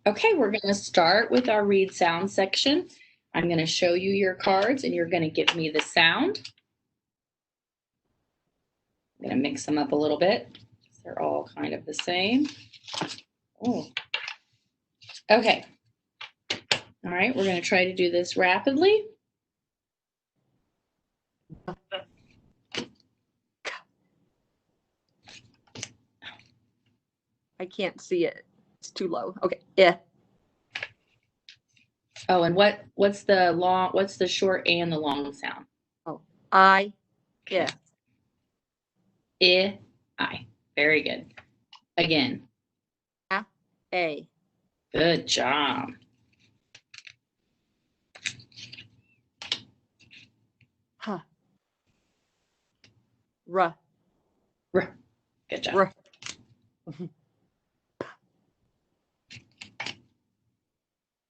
Okay, we're going to start with our read sound section. I'm going to show you your cards and you're going to give me the sound. I'm going to mix them up a little bit. They're all kind of the same. Oh. Okay. All right, we're going to try to do this rapidly. I can't see it. It's too low. Okay. Yeah. Oh, and what's the short and the long sound? Oh, I. Yeah. I. Very good. Again. A. Good job. Huh. R. R. Good job. R.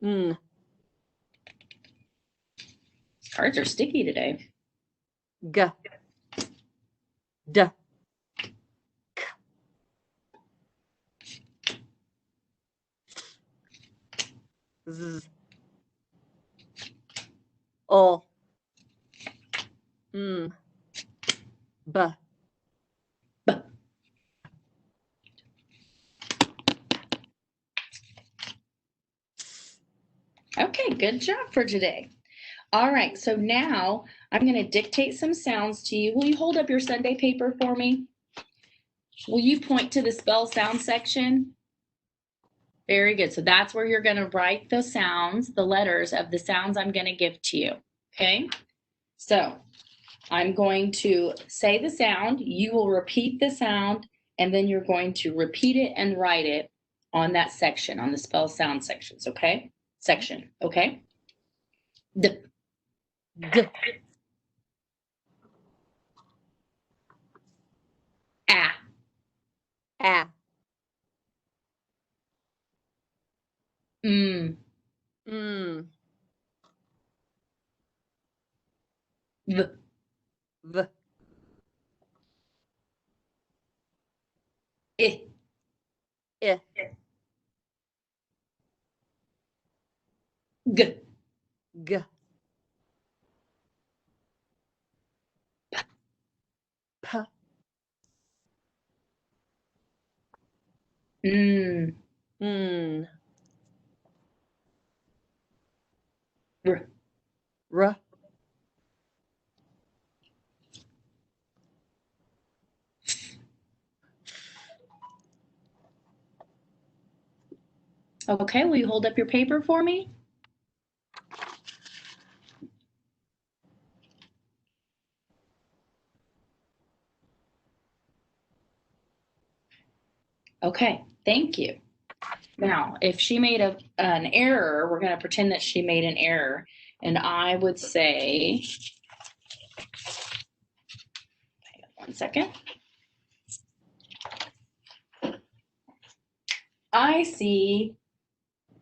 Mm. These cards are sticky today. G. D. K. Z. O. B. B. Okay, good job for today. All right, so now I'm going to dictate some sounds to you. Will you hold up your Sunday paper for me? Will you point to the spell sound section? Very good. So that's where you're going to write the sounds, the letters of the sounds I'm going to give to you. Okay? So I'm going to say the sound. You will repeat the sound, and then you're going to repeat it and write it on that section, on the spell sound sections. Okay? Section. Okay? D. D. A. A. V. V. I. I. G. G. P. R. R. Okay, will you hold up your paper for me? Okay, thank you. Now, if she made an error, we're going to pretend that she made an error. And I would say, hang on 1 second. I see,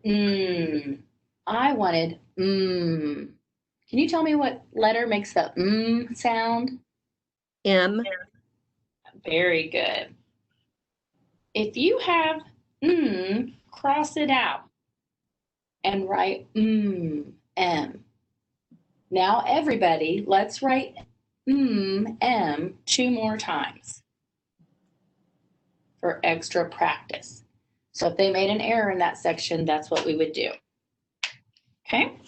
I wanted, Can you tell me what letter makes the sound? M. Very good. If you have cross it out and write M. Now everybody, let's write M 2 more times for extra practice. So if they made an error in that section, that's what we would do. Okay?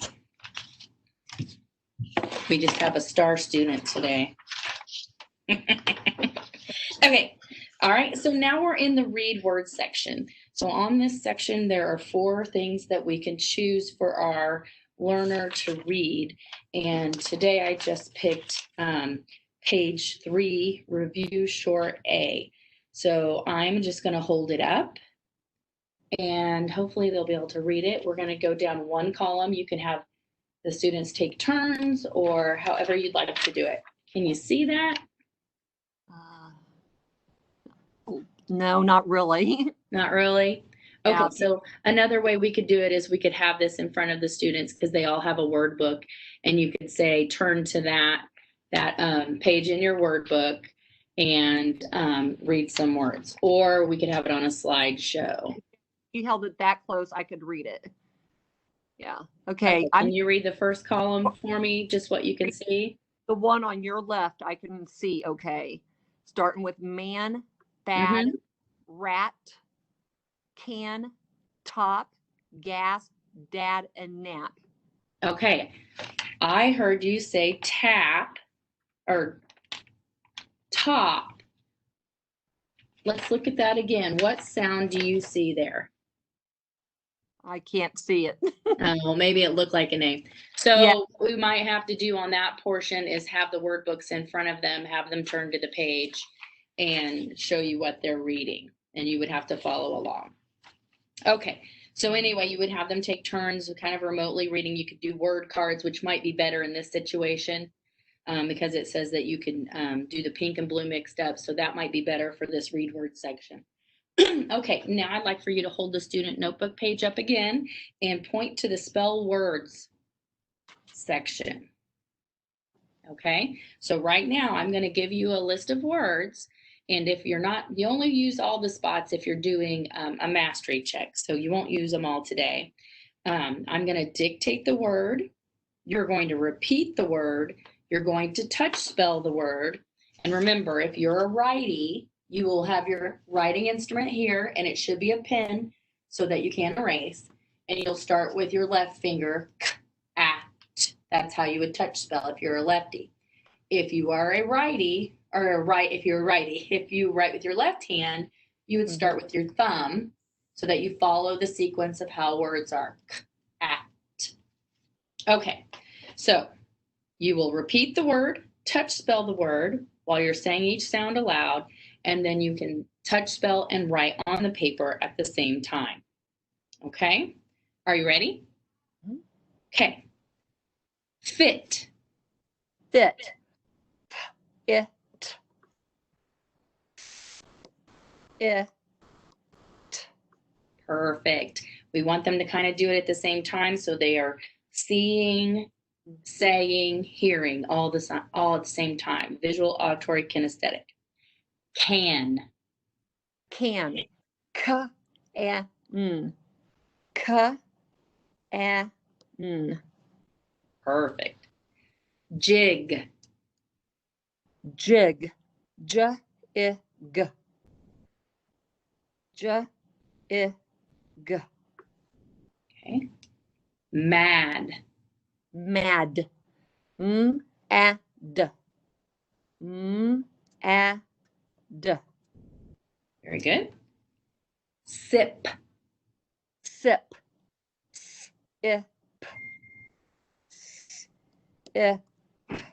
We just have a star student today. Okay. All right. So now we're in the read word section. So on this section, there are 4 things that we can choose for our learner to read. And today I just picked page 3, review short A. So I'm just going to hold it up and hopefully they'll be able to read it. We're going to go down 1 column. You can have the students take turns or however you'd like to do it. Can you see that? No, not really. Not really? Okay, Yeah. so another way we could do it is we could have this in front of the students because they all have a word book, and you could say, turn to that page in your word book and read some words. Or we could have it on a slideshow. he held it that close, I could read it. Yeah. Okay. Can you read the first column for me, just what you can see? The one on your left, I can see. Okay. Starting with man, bad, rat, can, top, gas, dad, and nap. Okay. I heard you say tap or top. Let's look at that again. What sound do you see there? I can't see it. Oh, maybe it looked like a name. So Yeah. what we might have to do on that portion is have the word books in front of them, have them turn to the page and show you what they're reading. And you would have to follow along. Okay. So anyway, you would have them take turns kind of remotely reading. You could do word cards, which might be better in this situation because it says that you can do the pink and blue mixed up. So that might be better for this read word section. Okay, now I'd like for you to hold the student notebook page up again and point to the spell words section. Okay, so right now I'm going to give you a list of words. And if you're not, you only use all the spots if you're doing a mastery check. So you won't use them all today. I'm going to dictate the word. You're going to repeat the word. You're going to touch spell the word. And remember, if you're a righty, you will have your writing instrument here, and it should be a pen so that you can erase. And you'll start with your left finger, at. That's how you would touch spell if you're a lefty. If you are a righty, if you're a righty, if you write with your left hand, you would start with your thumb so that you follow the sequence of how words are. At. Okay, so you will repeat the word, touch spell the word while you're saying each sound aloud, and then you can touch spell and write on the paper at the same time. Okay, are you ready? Okay. Fit. Fit. It. It. Perfect. We want them to kind of do it at the same time so they are seeing, saying, hearing all at the same time. Visual, auditory, kinesthetic. Can. Can. K-a-n. K-a-n. Perfect. Jig. Jig. J-I-G. J-I-G. Okay. Mad. Mad. M-A-D. M-A-D. Very good. Sip. Sip. S-I-P. S-I-P.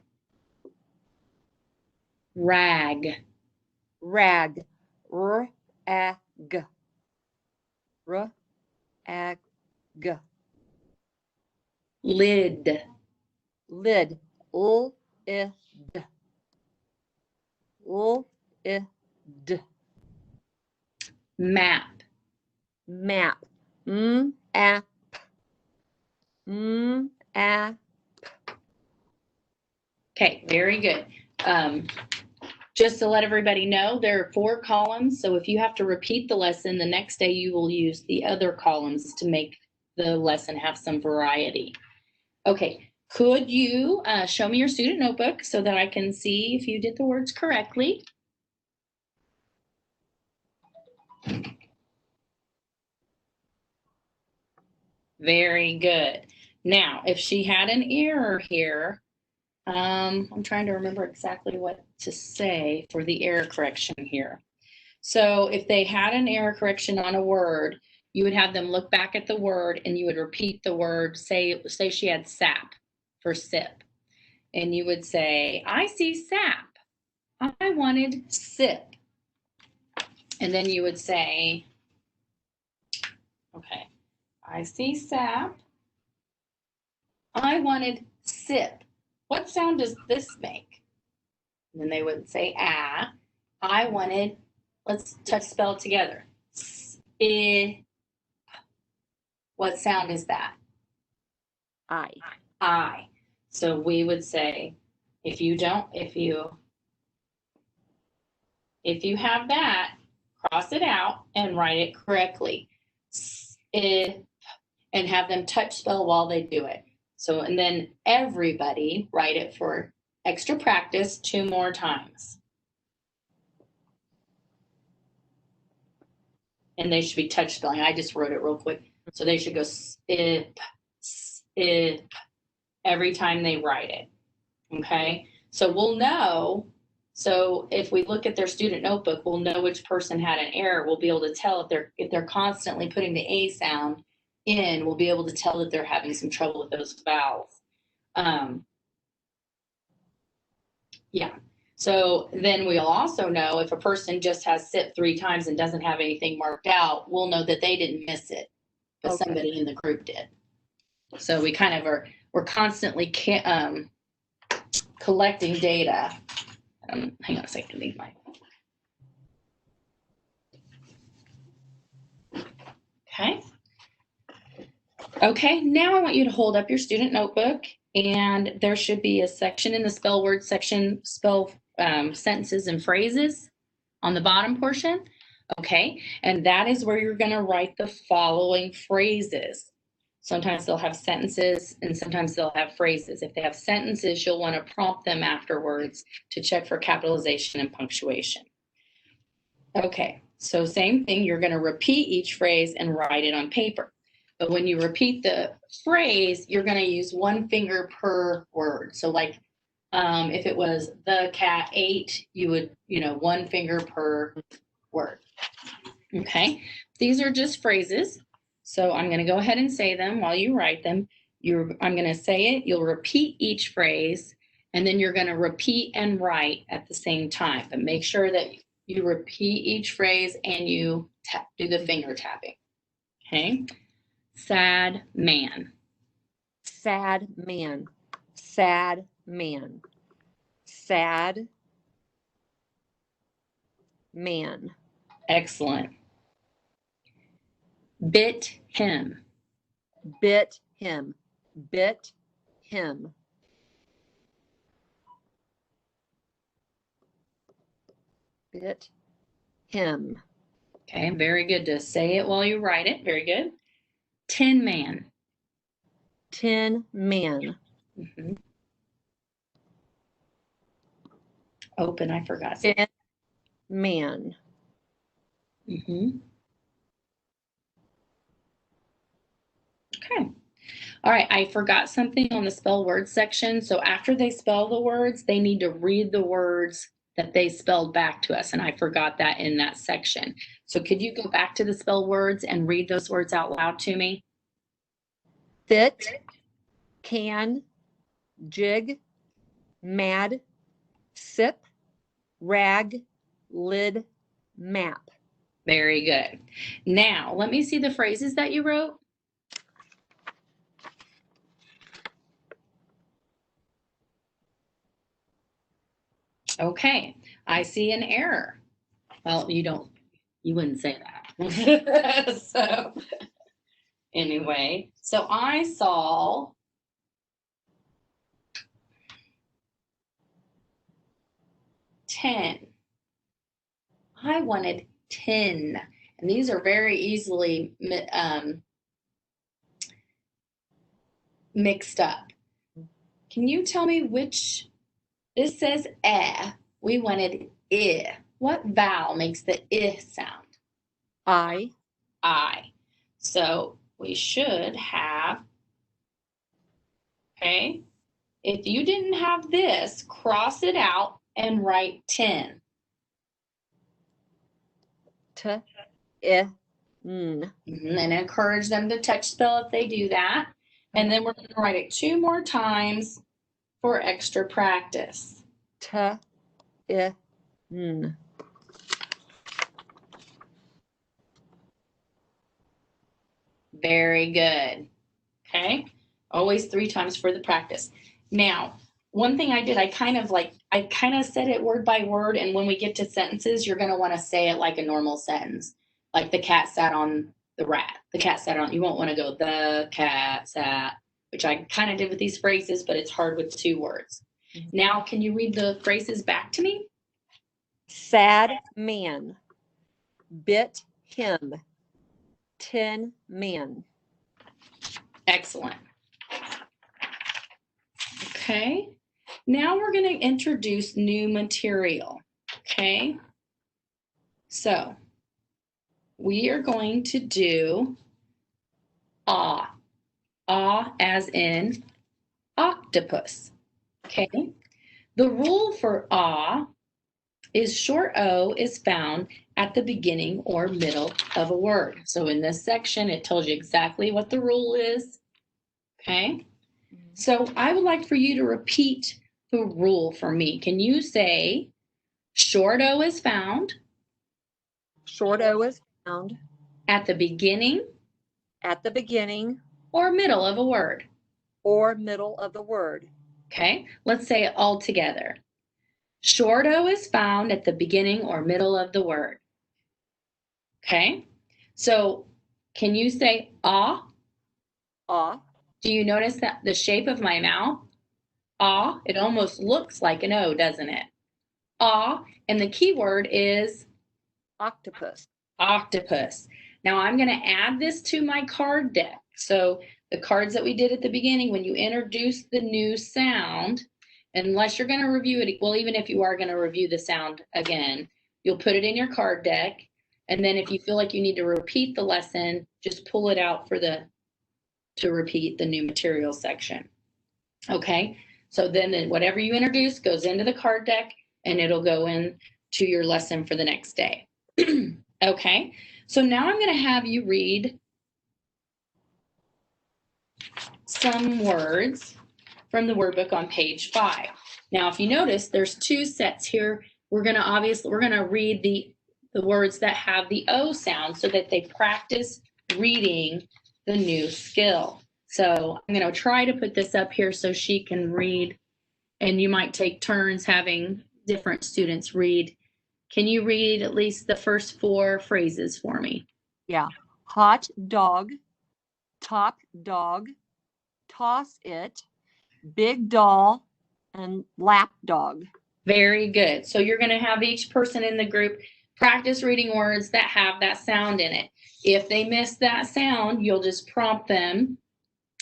Rag. Rag. R-A-G. R-A-G. Lid. Lid. L-I-D. L-I-D. Map. Map. M-A-P. M-A-P. Okay, very good. Just to let everybody know, there are 4 columns. So if you have to repeat the lesson, the next day you will use the other columns to make the lesson have some variety. Okay, could you show me your student notebook so that I can see if you did the words correctly? Very good. Now, if she had an error here, I'm trying to remember exactly what to say for the error correction here. So if they had an error correction on a word, you would have them look back at the word and you would repeat the word. Say she had sap for sip. And you would say, I see sap. I wanted sip. And then you would say, okay, I see sap. I wanted sip. What sound does this make? And then they would say, ah. I wanted, let's touch spell together. Sip. What sound is that? I. I. So we would say, if you have that, cross it out and write it correctly. sip, and have them touch spell while they do it. So, and then everybody write it for extra practice 2 more times. And they should be touch spelling. I just wrote it real quick. So they should go sip, sip every time they write it. Okay. So we'll know. So if we look at their student notebook, we'll know which person had an error. We'll be able to tell if they're constantly putting the A sound in, we'll be able to tell that they're having some trouble with those vowels. Yeah. So then we'll also know if a person just has sip 3 times and doesn't have anything marked out, we'll know that they didn't miss it, but Okay. somebody in the group did. So we kind of we're constantly collecting data. Hang on a second, leave my. Okay. Okay, now I want you to hold up your student notebook, and there should be a section in the spell word section, spell sentences and phrases on the bottom portion. Okay, and that is where you're going to write the following phrases. Sometimes they'll have sentences and sometimes they'll have phrases. If they have sentences, you'll want to prompt them afterwards to check for capitalization and punctuation. Okay, so same thing, you're going to repeat each phrase and write it on paper. But when you repeat the phrase, you're going to use 1 finger per word. So like if it was the cat ate, you would, 1 finger per word. Okay, these are just phrases. So I'm going to go ahead and say them while you write them. I'm going to say it, you'll repeat each phrase, and then you're going to repeat and write at the same time. But make sure that you repeat each phrase and you do the finger tapping. Okay. Sad man. Sad man. Sad man. Sad man. Excellent. Bit him. Bit him. Bit him. Bit him. Okay, very good to say it while you write it. Very good. Tin man. Tin man. Mm-hmm. Open, I forgot. Tin man. Mm-hmm. Okay. All right, I forgot something on the spell word section. So after they spell the words, they need to read the words that they spelled back to us. And I forgot that in that section. So could you go back to the spell words and read those words out loud to me? Fit, can, jig, mad, sip, rag, lid, map. Very good. Now, let me see the phrases that you wrote. Okay, I see an error. Well, you wouldn't say that. So anyway, so I saw 10. I wanted 10. And these are very easily mixed up. Can you tell me which? This says eh. We wanted I. What vowel makes the I sound? I. So we should have, okay, if you didn't have this, cross it out and write 10. T, I, n. And encourage them to touch spell if they do that. And then we're going to write it 2 more times for extra practice. T, I, n. Very good. Okay. Always 3 times for the practice. Now, one thing I did, I kind of said it word by word. And when we get to sentences, you're going to want to say it like a normal sentence. Like the cat sat on the rat. The cat sat on, you won't want to go the cat sat, which I kind of did with these phrases, but it's hard with 2 words. Now, can you read the phrases back to me? Sad man. Bit him. tin man. Excellent. Okay. Now we're going to introduce new material. Okay. So we are going to do ah. Ah as in octopus. Okay. The rule for ah is short O is found at the beginning or middle of a word. So in this section, it tells you exactly what the rule is. Okay. So I would like for you to repeat the rule for me. Can you say short O is found Short O is found at the beginning at the beginning or middle of a word? or middle of the word. Okay. Let's say it all together. Short O is found at the beginning or middle of the word. Okay. So can you say ah? Ah, Do you notice that the shape of my mouth? Ah, it almost looks like an O, doesn't it? Ah, and the key word is octopus. octopus. Now I'm going to add this to my card deck. So the cards that we did at the beginning, when you introduce the new sound, unless you're going to review it, well, even if you are going to review the sound again, you'll put it in your card deck. And then if you feel like you need to repeat the lesson, just pull it out to repeat the new material section. Okay, so then whatever you introduce goes into the card deck and it'll go in to your lesson for the next day. Okay, so now I'm going to have you read some words from the word book on page 5. Now, if you notice, there's 2 sets here. We're going to read the words that have the O sound so that they practice reading the new skill. So I'm going to try to put this up here so she can read, and you might take turns having different students read. Can you read at least the first 4 phrases for me? Yeah. Hot dog, top dog, toss it, big doll, and lap dog. Very good. So you're going to have each person in the group practice reading words that have that sound in it. If they miss that sound, you'll just prompt them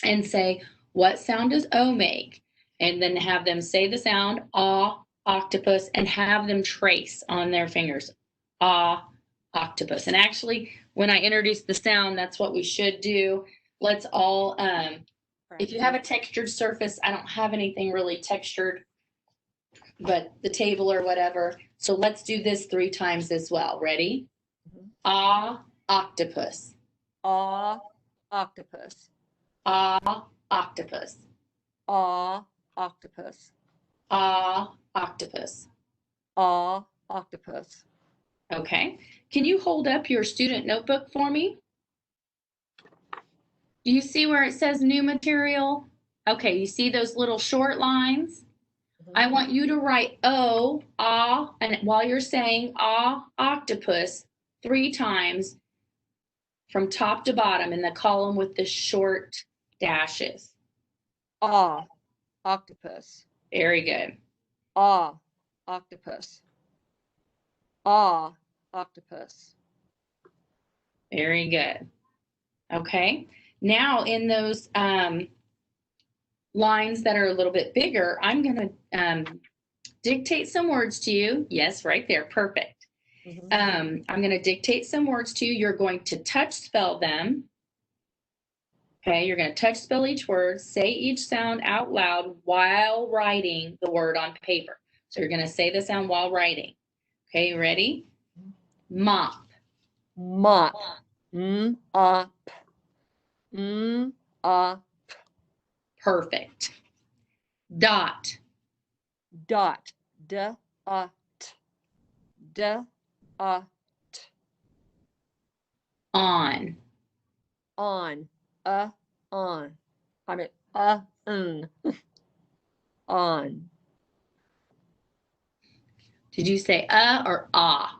and say, what sound does O make? And then have them say the sound, ah, octopus, and have them trace on their fingers, ah, octopus. And actually, when I introduce the sound, that's what we should do. Let's all, if you have a textured surface, I don't have anything really textured, but the table or whatever. So let's do this 3 times as well. Ready? Ah, octopus. Ah, octopus. Ah, octopus. Ah, octopus. Ah, octopus. Ah, octopus. Okay. Can you hold up your student notebook for me? Do you see where it says new material? Okay, you see those little short lines? I want you to write O, ah, and while you're saying ah, octopus 3 times from top to bottom in the column with the short dashes. Ah, octopus. Very good. Ah, octopus. Ah, octopus. Very good. Okay. Now in those lines that are a little bit bigger, I'm going to dictate some words to you. Yes, right there. Perfect. I'm going to dictate some words to you. You're going to touch spell them. Okay, you're going to touch spell each word, say each sound out loud while writing the word on paper. So you're going to say the sound while writing. Okay, you ready? Mop. Mop. Up. Up. Perfect. Dot. Dot. Dot. Dot. On. On. On. I mean, on. Did you say or ah?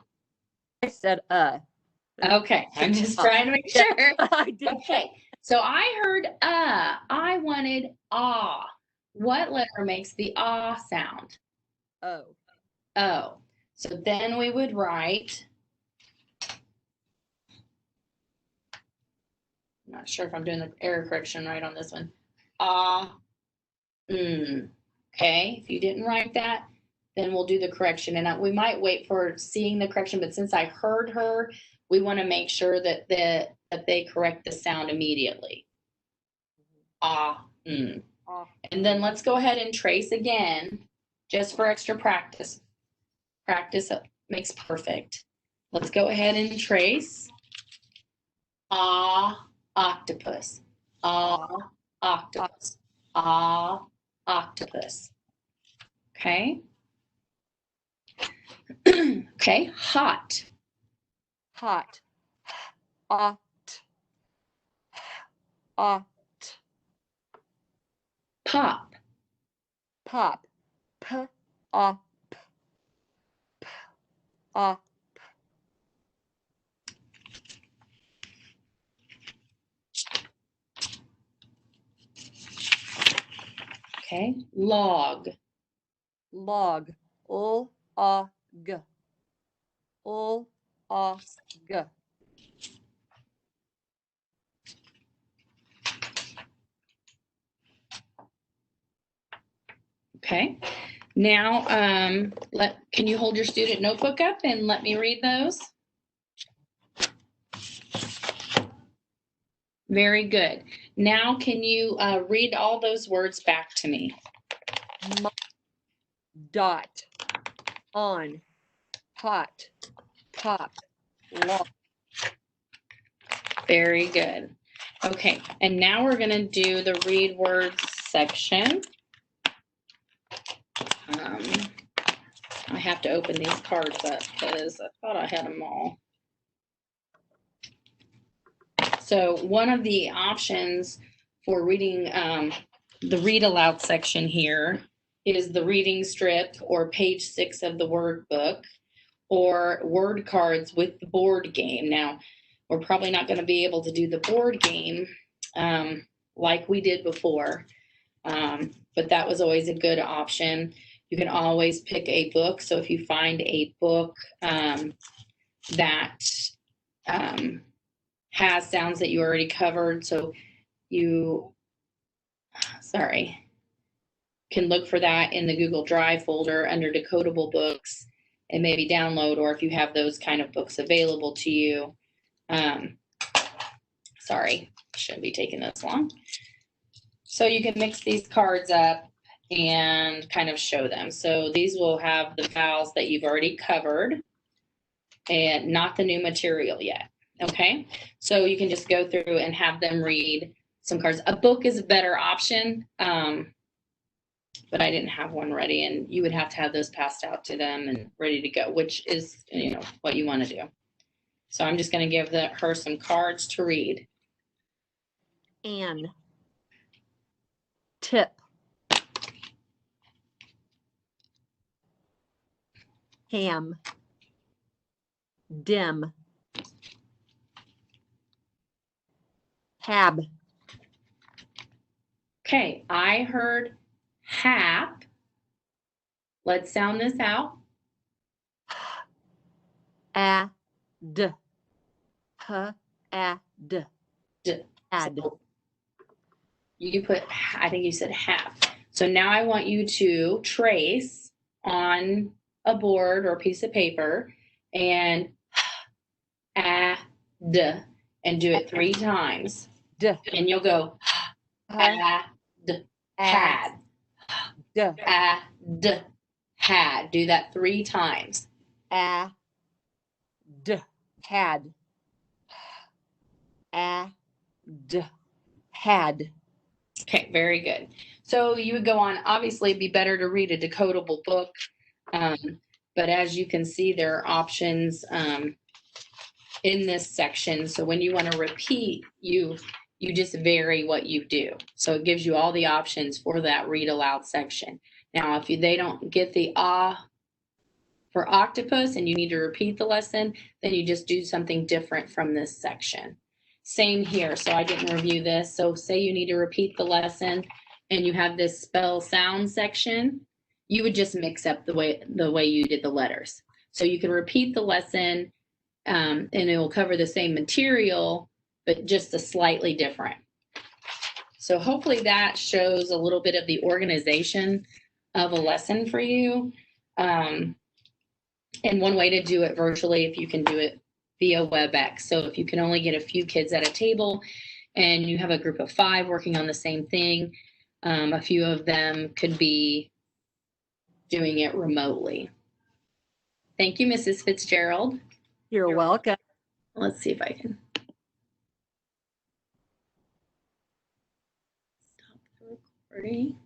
I said, Okay, I'm just trying to make sure. I did. Okay, so I heard I wanted ah. What letter makes the ah sound? Oh. Oh, so then we would write not sure if I'm doing the error correction right on this one. Okay, if you didn't write that, then we'll do the correction. And we might wait for seeing the correction, but since I heard her, we want to make sure that they correct the sound immediately. And then let's go ahead and trace again, just for extra practice. Practice makes perfect. Let's go ahead and trace. Octopus. Octopus. Octopus. Okay. Okay, hot. Hot. Ot. Ot. Pop. Pop. P. Op. P. Op. Okay, log. Log. L. A. G. L. A. G. Okay. Now, can you hold your student notebook up and let me read those? Very good. Now, can you read all those words back to me? Dot. On. Hot. Pop. Log. Very good. Okay, and now we're going to do the read words section. I have to open these cards up because I thought I had them all. So one of the options for reading the read aloud section here is the reading strip or page 6 of the workbook or word cards with the board game. Now, we're probably not going to be able to do the board game like we did before, but that was always a good option. You can always pick a book. So if you find a book that has sounds that you already covered, so you, can look for that in the Google Drive folder under decodable books and maybe download, or if you have those kind of books available to you. Shouldn't be taking this long. So you can mix these cards up and kind of show them. So these will have the vowels that you've already covered and not the new material yet. Okay, so you can just go through and have them read some cards. A book is a better option, but I didn't have one ready, and you would have to have those passed out to them and ready to go, which is, what you want to do. So I'm just going to give her some cards to read. An. Tip. Ham. Dim. Hab. Okay, I heard hap. Let's sound this out. A. D. H. A. D. Ad. So you put, I think you said hap. So now I want you to trace on a board or a piece of paper and and do it 3 times. D. And you'll go had. D. Had. Do that 3 times. D. Had. D. Had. Okay, very good. So you would go on. Obviously, it'd be better to read a decodable book, but as you can see, there are options in this section. So when you want to repeat, you just vary what you do. So it gives you all the options for that read aloud section. Now, if they don't get the for octopus and you need to repeat the lesson, then you just do something different from this section. Same here. So I didn't review this. So say you need to repeat the lesson and you have this spell sound section, you would just mix up the way you did the letters. So you can repeat the lesson and it will cover the same material, but just a slightly different. So hopefully that shows a little bit of the organization of a lesson for you. And one way to do it virtually, if you can do it via WebEx. So if you can only get a few kids at a table and you have a group of 5 working on the same thing, a few of them could be doing it remotely. Thank you, Mrs. Fitzgerald. You're welcome. Let's see if I can stop the recording.